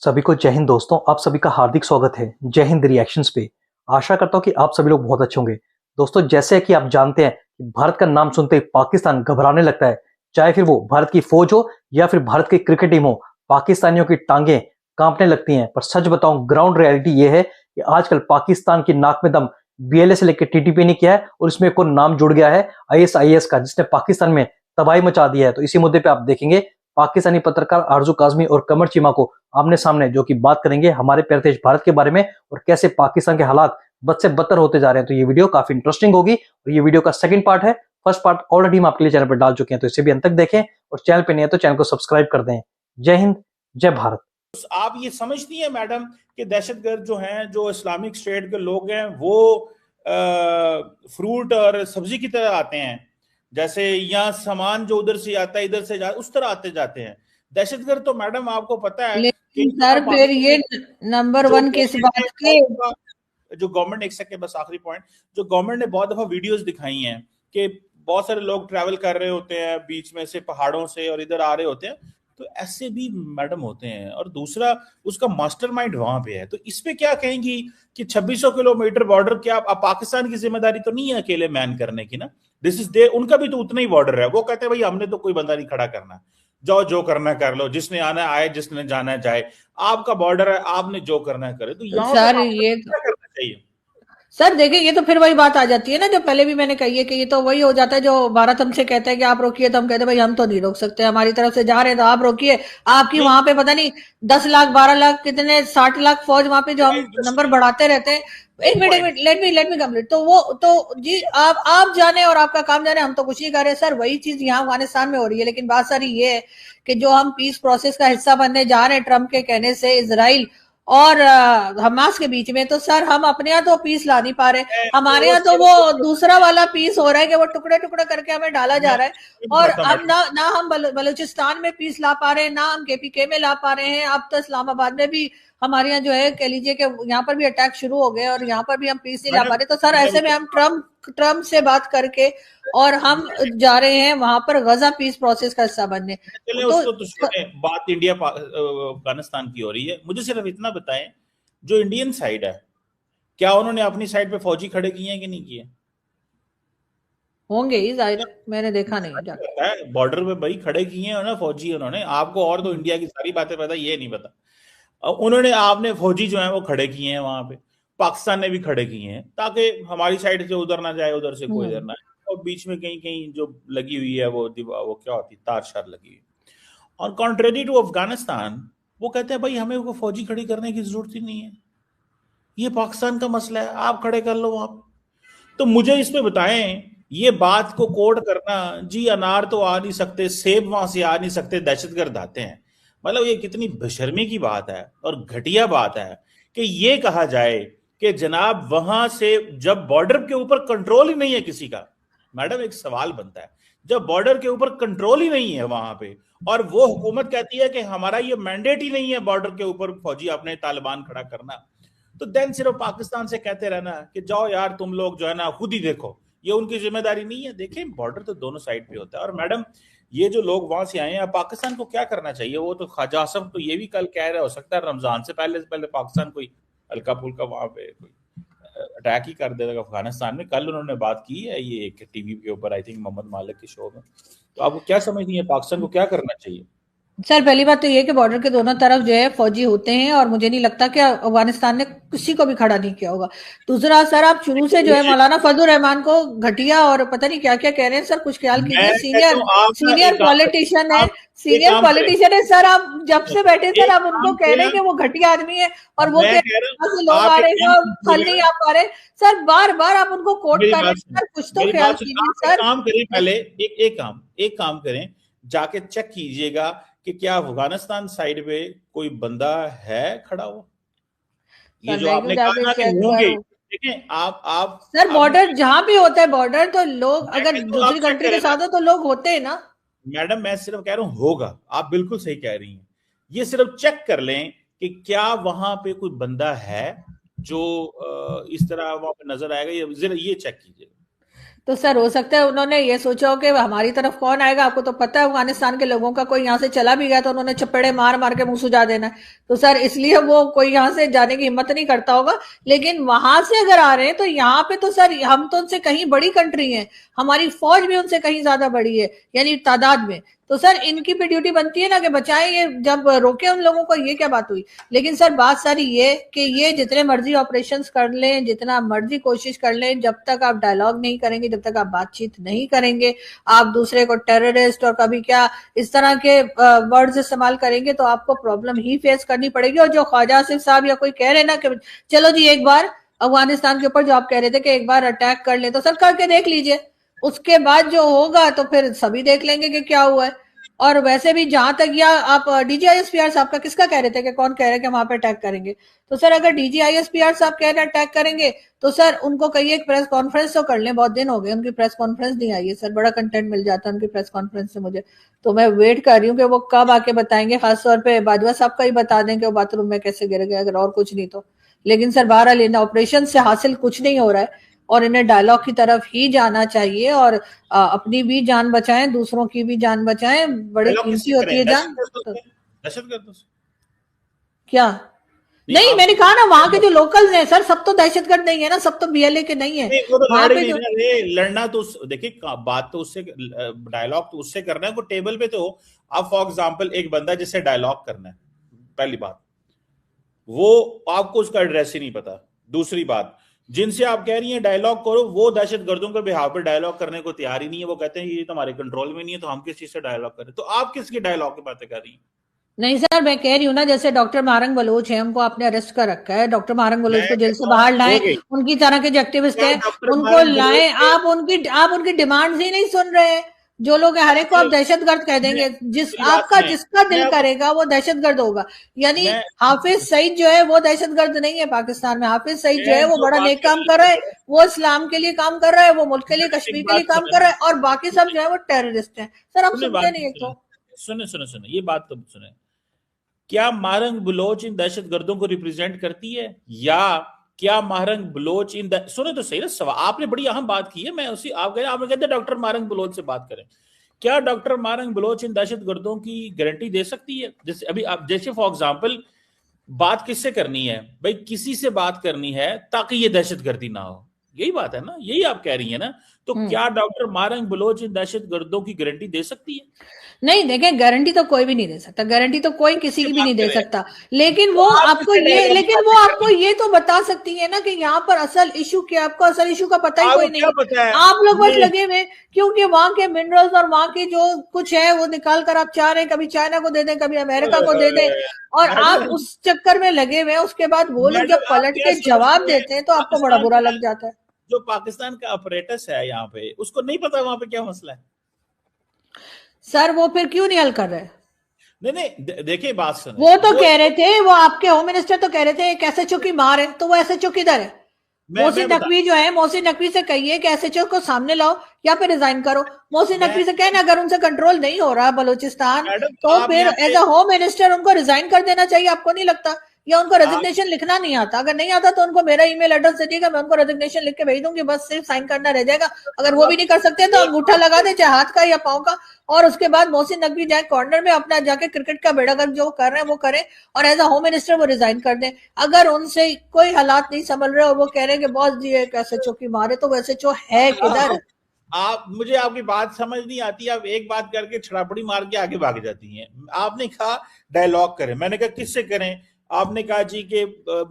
सभी को जय हिंद दोस्तों, आप सभी का हार्दिक स्वागत है जय हिंद रिएक्शंस पे। आशा करता हूँ कि आप सभी लोग बहुत अच्छे होंगे। दोस्तों, जैसे कि आप जानते हैं कि भारत का नाम सुनते ही पाकिस्तान घबराने लगता है, चाहे फिर वो भारत की फौज हो या फिर भारत की क्रिकेट टीम हो। पाकिस्तानियों की टांगें कांपने लगती हैं। पर सच बताऊं, ग्राउंड रियलिटी ये है कि आजकल पाकिस्तान की नाक में दम बीएलए से लेकर टीटीपी ने किया है और इसमें एक और नाम जुड़ गया है आईएसआईएस का, जिसने पाकिस्तान में तबाही मचा दिया है। तो इसी मुद्दे पे आप देखेंगे पाकिस्तानी पत्रकार आरजू काजमी और कमर चीमा को आमने सामने, जो कि बात करेंगे हमारे प्यारे देश भारत के बारे में और कैसे पाकिस्तान के हालात बद से बदतर होते जा रहे हैं। तो ये वीडियो काफी इंटरेस्टिंग होगी और ये वीडियो का सेकंड पार्ट है। फर्स्ट पार्ट ऑलरेडी हम आपके लिए चैनल पर डाल चुके हैं, तो इसे भी अंत तक देखें और चैनल पे नहीं है तो चैनल को सब्सक्राइब कर दें। जय हिंद, जय भारत। आप ये समझती हैं मैडम कि दहशतगर्द जो हैं, जो इस्लामिक स्टेट के लोग हैं, वो फ्रूट और सब्जी की तरह आते हैं। जैसे यहाँ सामान जो उधर से आता है इधर से उस तरह आते जाते हैं। दहशतगर्द तो मैडम आपको पता है कि सर फिर ये नंबर वन किस बात के, जो गवर्नमेंट, एक सेकंड बस आखिरी पॉइंट, जो गवर्नमेंट ने बहुत दफा वीडियोस दिखाई हैं कि बहुत सारे लोग ट्रैवल कर रहे होते हैं बीच में से, पहाड़ों से, और इधर आ रहे होते हैं, तो ऐसे भी मैडम होते हैं। और दूसरा, उसका मास्टरमाइंड वहां पे है। तो इस पे क्या कहेंगी कि 2600 किलोमीटर बॉर्डर, क्या अब पाकिस्तान की जिम्मेदारी तो नहीं है अकेले मैन करने की ना? दिस इज दे, उनका भी तो उतना ही बॉर्डर है। वो कहते हैं भाई हमने तो कोई बंदा नहीं खड़ा करना, जाओ जो करना है कर लो, जिसने आना है आए, जिसने जाना है जाए, आपका बॉर्डर है, आपने जो करना है करे। तो यहाँ सर ये क्या करना चाहिए? सर देखिए, ये तो फिर वही बात आ जाती है ना, जो पहले भी मैंने कही है कि ये तो वही हो जाता है जो भारत हमसे कहता है कि आप रोकिए, तो हम कहते हैं भाई हम तो नहीं रोक सकते, हमारी तरफ से जा रहे हैं तो आप रोकिए। आपकी वहां पे पता नहीं 10 लाख 12 लाख कितने 60 लाख फौज वहां पे, जो हम नंबर बढ़ाते रहते हैं। एक मिनट लेट मी कंप्लीट। तो वो तो जी आप जाने और आपका काम जाने, हम तो कुछ नहीं कर रहे सर। वही चीज यहाँ अफगानिस्तान में हो रही है। लेकिन बात सारी ये है कि जो हम पीस प्रोसेस का हिस्सा बनने जा रहे हैं ट्रम्प के कहने से, इजराइल और हमास के बीच में, तो सर हम अपने यहाँ तो पीस ला नहीं पा रहे। हमारे यहाँ तो वो दूसरा वाला पीस हो रहा है कि वो टुकड़े टुकड़े करके हमें डाला जा रहा है। और अब ना हम बलूचिस्तान में पीस ला पा रहे हैं, ना हम केपीके में ला पा रहे हैं। अब तो इस्लामाबाद में भी हमारे यहाँ जो है, कह लीजिए कि यहाँ पर भी अटैक शुरू हो गए और यहाँ पर भी हम पीस नहीं ला पा रहे। तो सर ऐसे में हम ट्रम्प से बात करके और हम जा रहे हैं वहां पर गजा पीस प्रोसेस का हिस्सा बनने। तो बात इंडिया अफगानिस्तान की हो रही है। मुझे सिर्फ इतना बताएं, जो इंडियन साइड है, क्या उन्होंने अपनी साइड पे फौजी खड़े किए हैं कि नहीं किए? होंगे ही, जाहिर है, मैंने देखा नहीं जाके। बॉर्डर पे भाई खड़े किए हैं ना फौजी उन्होंने। आपको और तो इंडिया की सारी बातें पता, ये नहीं पता। उन्होंने, आपने फौजी जो है वो खड़े किए हैं वहां पे। पाकिस्तान ने भी खड़े किए हैं ताकि हमारी साइड से उधर ना जाए, उधर से कोई इधर ना आए। और बीच में कहीं कहीं जो लगी हुई है वो क्या होती, तार शार लगी हुई। और कॉन्ट्रेरी टू अफगानिस्तान, वो कहते हैं भाई हमें वो फौजी खड़ी करने की जरूरत ही नहीं है, ये पाकिस्तान का मसला है, आप खड़े कर लो वहां पे। तो मुझे इसमें बताएं, ये बात को कोड करना, जी अनार तो आ नहीं सकते, सेब वहां से आ नहीं सकते, दहशतगर्द आते हैं। मतलब ये कितनी बेशर्मी की बात है और घटिया बात है कि ये कहा जाए कि जनाब वहां से, जब बॉर्डर के ऊपर कंट्रोल ही नहीं है किसी का। मैडम एक सवाल बनता है, जब बॉर्डर के ऊपर कंट्रोल ही नहीं है वहां पे, और वो हुकूमत कहती है कि हमारा ये मैंडेट ही नहीं है बॉर्डर के ऊपर फौजी अपने तालिबान खड़ा करना, तो देन सिर्फ पाकिस्तान से कहते रहना कि जाओ यार तुम लोग जो है ना खुद ही देखो, ये उनकी जिम्मेदारी नहीं है। देखें, बॉर्डर तो दोनों साइड पे होता है। और मैडम, ये जो लोग वहां से आए हैं, पाकिस्तान को क्या करना चाहिए? वो तो ख्वाजा आसम तो ये भी कल कह रहे, हो सकता है रमजान से पहले पाकिस्तान कोई हल्का फुल्का वहां पे कोई अटैक ही कर देगा अफगानिस्तान में। कल उन्होंने बात की है ये एक टीवी के ऊपर, आई थिंक मोहम्मद मालिक के शो में। तो आपको क्या समझती है, पाकिस्तान को क्या करना चाहिए? सर पहली बात तो ये कि बॉर्डर के दोनों तरफ जो है फौजी होते हैं और मुझे नहीं लगता कि अफगानिस्तान ने किसी को भी खड़ा नहीं किया होगा। दूसरा सर, आप शुरू से जो है मौलाना फजलुर रहमान को घटिया और पता नहीं क्या क्या कह रहे हैं। सर कुछ ख्याल कीजिए, सीनियर पॉलिटिशियन है सर। आप जब से बैठे सर, आप उनको कह रहे हैं कि वो घटिया आदमी है और वो लोग आ रहे हैं और फल नहीं आ पा रहे। सर बार बार आप उनको कोट कर रहे हैं सर, कुछ तो ख्याल कीजिए सर। काम करें पहले, एक काम करें, जाके चेक कीजिएगा कि क्या अफगानिस्तान साइड पे कोई बंदा है खड़ा हुआ। ये जो आपने कहा ना कि होंगे, देखें आप सर बॉर्डर जहां भी होता है बॉर्डर, तो लोग अगर दूसरी कंट्री के साथ हो तो लोग होते हैं ना। मैडम मैं सिर्फ कह रहा हूं होगा, आप बिल्कुल सही कह रही हैं। ये सिर्फ चेक कर लें कि क्या वहां पे कोई बंदा है जो इस तरह वहां पे नजर आएगा, ये चेक कीजिए। तो सर हो सकता है उन्होंने ये सोचा हो कि हमारी तरफ कौन आएगा, आपको तो पता है अफगानिस्तान के लोगों का, कोई यहाँ से चला भी गया तो उन्होंने चप्पड़े मार मार के मुंह सुजा देना है। तो सर इसलिए वो कोई यहाँ से जाने की हिम्मत नहीं करता होगा। लेकिन वहां से अगर आ रहे हैं तो यहाँ पे तो सर हम तो उनसे कहीं बड़ी कंट्री है, हमारी फौज भी उनसे कहीं ज्यादा बड़ी है यानी तादाद में। तो सर इनकी भी ड्यूटी बनती है ना कि बचाएं, ये जब रोके उन लोगों को, ये क्या बात हुई। लेकिन सर बात सारी ये कि ये जितने मर्जी ऑपरेशंस कर लें, जितना मर्जी कोशिश कर लें, जब तक आप डायलॉग नहीं करेंगे, जब तक आप बातचीत नहीं करेंगे, आप दूसरे को टेररिस्ट और कभी क्या इस तरह के वर्ड्स इस्तेमाल करेंगे तो आपको प्रॉब्लम ही फेस करनी पड़ेगी। और जो ख्वाजा आसिफ साहब या कोई कह रहे ना कि चलो जी एक बार अफगानिस्तान के ऊपर जो आप कह रहे थे कि एक बार अटैक कर ले, तो सर करके देख लीजिए, उसके बाद जो होगा तो फिर सभी देख लेंगे कि क्या हुआ है। और वैसे भी जहां तक, या आप डीजीआईएसपीआर साहब का किसका कह रहे थे कि कौन कह रहे हैं कि वहां पे अटैक करेंगे, तो सर अगर डीजीआईएसपीआर साहब कह रहे हैं अटैक करेंगे तो सर उनको कहिए एक प्रेस कॉन्फ्रेंस तो कर लें, बहुत दिन हो गए उनकी प्रेस कॉन्फ्रेंस नहीं आई है सर, बड़ा कंटेंट मिल जाता है उनकी प्रेस कॉन्फ्रेंस से मुझे। तो मैं वेट कर रही हूँ कि वो कब आके बताएंगे, खासतौर पे बाजवा साहब का ही बता दें कि वो बाथरूम में कैसे गिर गए, अगर और कुछ नहीं तो। लेकिन सर बहरहाल इन ऑपरेशन से हासिल कुछ नहीं हो रहा है और इन्हें डायलॉग की तरफ ही जाना चाहिए और अपनी भी जान बचाएं, दूसरों की भी जान बचाएं, बड़ी डायलॉग कीमती किससे होती करें? है जान। दहशतगर्दों तो से? दहशतगर्दों से? क्या नहीं, आप मैंने कहा ना वहां के जो लोकल्स हैं सर, सब तो दहशतगर्द नहीं है ना, सब तो बीएलए के नहीं है नहीं, वो तो वहां लड़ ही पे नहीं जो। रहा। ये लड़ना तो देखिए बात तो उससे, डायलॉग तो उससे करना है वो टेबल पे तो हो। आप फॉर एग्जांपल एक बंदा जिससे डायलॉग करना है, पहली बात वो आपको उसका एड्रेस ही नहीं पता। दूसरी बात, जिनसे आप कह रही हैं डायलॉग करो, वो दहशतगर्दों के बिहाव पर डायलॉग करने को तैयार ही नहीं है। वो कहते हैं ये तो हमारे कंट्रोल में नहीं है, तो हम किस चीज से डायलॉग करें। तो आप किसकी डायलॉग की बातें कर रही हैं? नहीं सर मैं कह रही हूँ ना, जैसे डॉक्टर मारंग बलोच है, उनको आपने अरेस्ट कर रखा है, डॉक्टर मारंग बलोच मैं को जेल से कहता हूं बाहर हो लाएं, गई। उनकी तरह के जो एक्टिविस्ट क्या हैं डॉक्टर उनको मारंग बलोच लाएं। के आप उनकी डिमांड्स ही नहीं सुन रहे हैं। जो लोग हर एक को आप दहशतगर्द कह मैं देंगे, जिस मेरी बात आपका सुने। जिसका मैं दिल अब करेगा वो दहशतगर्द होगा। यानी मैं हाफिज सईद जो है वो दहशतगर्द नहीं है पाकिस्तान में, हाफिज सईद जो मैं है वो जो बड़ा बात नेक कर काम रही कर रहा है, हूँ, वो इस्लाम के लिए काम कर रहा है, वो मुल्क के लिए, मेरी कश्मीर के लिए बात काम सुने कर ना, रहा है, और बाकी सब जो है वो टेररिस्ट है। सर आप सुने सुनते बात नहीं एक सुने तो। सुने सुने सुने ये बात तो सुने। क्या मारंग बलोच इन दहशतगर्दों को रिप्रेजेंट करती है, या क्या मारंग बलोच सुने तो सही ना सवाल, आपने बड़ी अहम बात की है। मैं उसी आपने कहते डॉक्टर मारंग बलोच से बात करें। क्या डॉक्टर मारंग बलोच इन दहशतगर्दों की गारंटी दे सकती है? जैसे अभी आप, जैसे फॉर एग्जांपल बात किससे करनी है भाई, किसी से बात करनी है ताकि ये दहशतगर्दी ना हो, यही बात है ना, यही आप कह रही है ना। तो क्या डॉक्टर मारंग बलोच इन दहशतगर्दों की गारंटी दे सकती है? नहीं देखें, गारंटी तो कोई भी नहीं दे सकता, गारंटी तो कोई किसी से की भी बात नहीं दे करें सकता। लेकिन तो वो आप आपको किससे ये डायलॉग की लेकिन वो बातें कर आपको रही हैं? ये तो बता सकती है ना कि यहाँ पर असल इशू क्या है, आपको असल इशू का पता ही कोई आपको नहीं क्या है। पता है? आप लोग बस ये लगे हुए हैं, क्योंकि वहां के मिनरल्स और वहां की जो कुछ है वो निकाल कर आप चाह रहे हैं, कभी चाइना को दे दें, कभी अमेरिका को दे दें, और आप मैडम उस चक्कर में लगे हुए हैं। उसके बाद वो लोग जब मैडम आप पलट क्या के जवाब समझती हैं? देते हैं तो आपको बड़ा पाकिस्तान बुरा का लग जाता है। जो पाकिस्तान का अपरेटस है यहाँ पे, उसको नहीं पता वहां पे क्या मसला है। सर वो फिर क्यों नहीं हल कर रहे? नहीं नहीं, देखिए बात सुने। वो तो कह रहे थे, वो आपके होम मिनिस्टर तो कह रहे थे एक एसएचओ की मार है, तो वो एसएचओ किधर है? मोहसिन मैं नकवी जो है, मोहसिन नकवी से कहिए कि एसएचओ को सामने लाओ या फिर रिजाइन करो। मोहसिन मैं नकवी से कहना अगर उनसे कंट्रोल नहीं हो रहा बलूचिस्तान, मैडम तो आप फिर यहाँ एज पे अ होम मिनिस्टर उनको रिजाइन कर देना चाहिए, आपको नहीं लगता? या उनको आप रेजिग्नेशन लिखना नहीं आता? अगर नहीं आता तो उनको मेरा ईमेल एड्रेस दे दीजिएगा, मैं उनको रेजिग्नेशन लिख के भेज दूंगी, बस सिर्फ साइन करना रह जाएगा। अगर वो भी नहीं कर सकते तो एक अंगूठा लगा दे, चाहे हाथ का या पांव का, और उसके बाद मोहसिन नकवी जाए कॉर्नर में अपना जाके क्रिकेट का बेड़ागर्क जो कर रहे हैं वो करें, और एज अ होम मिनिस्टर वो रिजाइन कर दें। अगर उनसे कोई हालात नहीं संभल रहे और वो कह रहे हैं कि बॉस जी एक एसएचओ की मारे, तो वो एसएचओ है किधर? आप मुझे आपकी बात समझ नहीं आती। आप एक बात करके छड़ापड़ी मार के आगे भाग जाती हैं। आपने कहा डायलॉग करें, मैंने कहा किससे करें? आपने कहा जी कि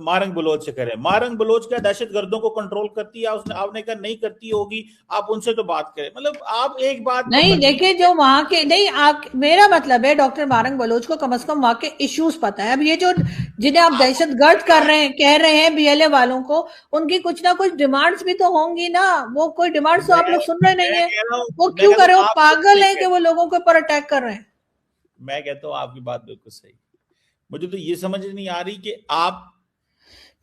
मारंग बलोच से करें। मारंग बलोच क्या दहशतगर्दों को कंट्रोल करती है? उसने आपने कहा नहीं करती होगी, आप उनसे तो बात करें। मतलब आप एक बात को नहीं कंटिन्यू देखिए, जो वहां के नहीं, आप मेरा मतलब है डॉक्टर मारंग बलोच को कम से कम वहां के इश्यूज पता है। अब ये जो जिन्हें आप दहशतगर्द कर रहे हैं, कह रहे हैं बीएलए वालों को, उनकी कुछ ना कुछ डिमांड्स भी तो होंगी ना। वो कोई डिमांड्स तो आप लोग सुन रहे नहीं है। कह रहा हूं, वो मैं क्यों कहता कर रहे हूं हो? आप कुछ पागल नहीं है कि कह, वो लोगों के ऊपर अटैक कर रहे हैं। मैं कहता हूं आपकी बात बिल्कुल सही। मुझे तो ये समझ नहीं आ रही कि आप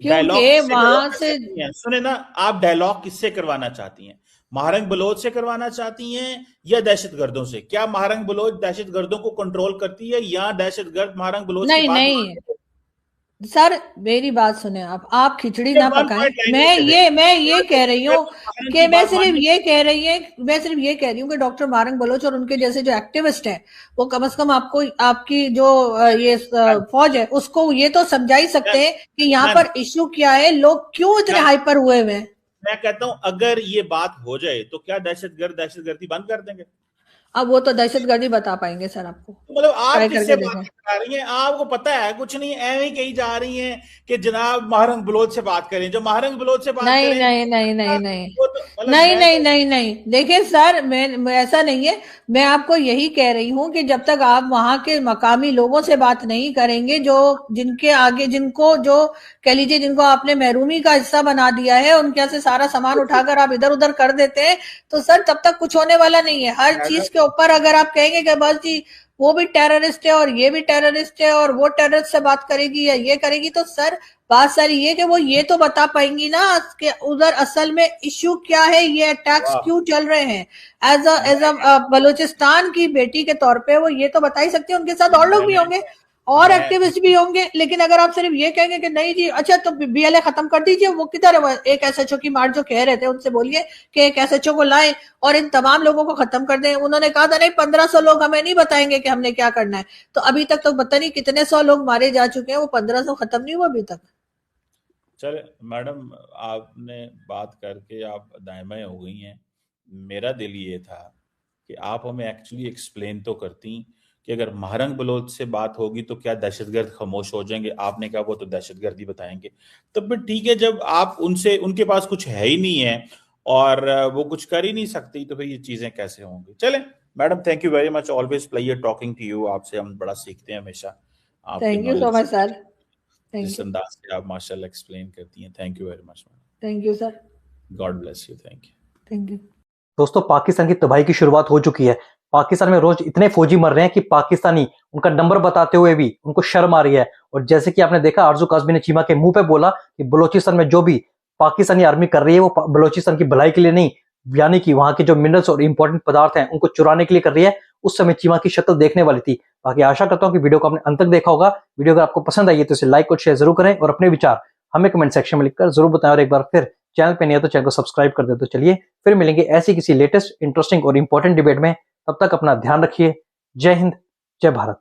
डायलॉग क्योंकि किससे वहां करवाना से चाहती हैं। सुने ना, आप डायलॉग किससे करवाना चाहती हैं? महारंग बलोच से करवाना चाहती हैं या दहशतगर्दों से? क्या महारंग बलोच दहशतगर्दों को कंट्रोल करती है, या दहशतगर्द महारंग बलोच की नहीं बात नहीं सर मेरी बात सुने आप खिचड़ी ये ना वन पकाएं। पॉइंट लैंग्वेज है। मैं ये कह रही हूँ मारन कि की बात माननी मैं सिर्फ ये कह रही हूँ कि डॉक्टर मारंग बलोच और उनके जैसे जो एक्टिविस्ट हैं वो कम से कम आपको आपकी जो मैम, फौज है उसको ये तो समझा ही मैम, सकते हैं कि यहाँ मैम, पर इश्यू क्या है, लोग क्यों इतने मैम, हाइपर हुए हुए हैं। मैं कहता हूं अगर ये बात हो जाए तो क्या दहशतगर्दी बंद कर देंगे? अब वो तो दहशतगर्दी बता पाएंगे सर, आपको मतलब आप ट्राई किससे करके बातें देखें। करा रही हैं? आपको पता है कुछ नहीं, ऐਵੇਂ ही कही जा रही हैं कि जनाब महारंग बलोच से बात करें। जो महारंग बलोच से बात नहीं करें नहीं नहीं नहीं नहीं वो तो मतलब नहीं मैं नहीं तो नहीं नहीं देखिए सर, मैं ऐसा नहीं है। मैं आपको यही कह रही हूं कि जब तक आप वहां के मकामी लोगों से बात नहीं करेंगे, जो जिनके आगे जिनको जो कह लीजिए जिनको आपने महरूमी का हिस्सा बना दिया है, उनके से सारा सामान उठाकर आप इधर उधर कर देते हैं, तो सर तब तक कुछ होने वाला नहीं है। हर मैडम चीज के ऊपर अगर आप कहेंगे कि बस जी वो भी टेररिस्ट है और ये भी टेररिस्ट है और वो टेररिस्ट से बात करेगी या ये करेगी, तो सर बात सारी ये कि वो ये तो बता पाएंगी ना कि उधर असल में इश्यू क्या है, ये अटैक्स वाह क्यों चल रहे हैं। एज मैं अ बलूचिस्तान की बेटी के तौर पे वो ये तो बता ही सकती है। उनके साथ और लोग भी मैंने होंगे और मैं एक्टिविस्ट भी होंगे, लेकिन अगर आप सिर्फ ये कहेंगे कि नहीं जी अच्छा तो बीएलए खत्म कर दीजिए, वो किधर है? वो एक एसएचओ की मार जो कह रहे थे उनसे बोलिए कि एक एसएचओ को लाएं और इन तमाम लोगों को खत्म कर दें। उन्होंने कहा था नहीं 1500 लोग हमें नहीं बताएंगे कि हमने क्या करना है, तो अभी तक तो पता नहीं कितने 100 लोग मारे जा चुके हैं, वो 1500 खत्म नहीं हुआ अभी तक। चले मैडम, आपने बात करके आप दाएं हो गई हैं। मेरा दिल ये था कि आप हमें एक्चुअली एक्सप्लेन तो करती कि अगर महारंग बलोच से बात होगी तो क्या दहशतगर्द खामोश हो जाएंगे? आपने कहा वो तो दहशतगर्दी बताएंगे। तब भी ठीक है, जब आप उनसे उनके पास कुछ है ही नहीं है और वो कुछ कर ही नहीं सकती तो फिर ये चीजें कैसे होंगी? चले madam, thank you very much, always pleasure talking to you. आपसे हम बड़ा सीखते हैं हमेशा, आपकी thank you so knowledge much से, सर। जिस थैंक यू। अंदाज से आप माशाल्लाह एक्सप्लेन करती हैं। Thank you very much madam. Thank you sir. God bless you. Thank you. Thank you. दोस्तों पाकिस्तान की तबाही की शुरुआत हो चुकी है। पाकिस्तान में रोज इतने फौजी मर रहे हैं कि पाकिस्तानी उनका नंबर बताते हुए भी उनको शर्म आ रही है। और जैसे कि आपने देखा आरजू काज़मी ने चीमा के मुंह पे बोला कि बलोचिस्तान में जो भी पाकिस्तानी आर्मी कर रही है वो बलोचिस्तान की भलाई के लिए नहीं, यानी कि वहां के जो मिनरल्स और इंपॉर्टेंट पदार्थ हैं उनको चुराने के लिए कर रही है। उस समय चीमा की शक्ल देखने वाली थी। बाकी आशा करता हूं कि वीडियो को आपने अंत तक देखा होगा। वीडियो अगर आपको पसंद आई है तो इसे लाइक और शेयर जरूर करें और अपने विचार हमें कमेंट सेक्शन में लिखकर जरूर बताएं। और एक बार फिर चैनल पे नहीं है तो चैनल को सब्सक्राइब कर दे। तो चलिए फिर मिलेंगे ऐसी किसी लेटेस्ट इंटरेस्टिंग और इंपॉर्टेंट डिबेट में। तब तक अपना ध्यान रखिए। जय हिंद, जय भारत।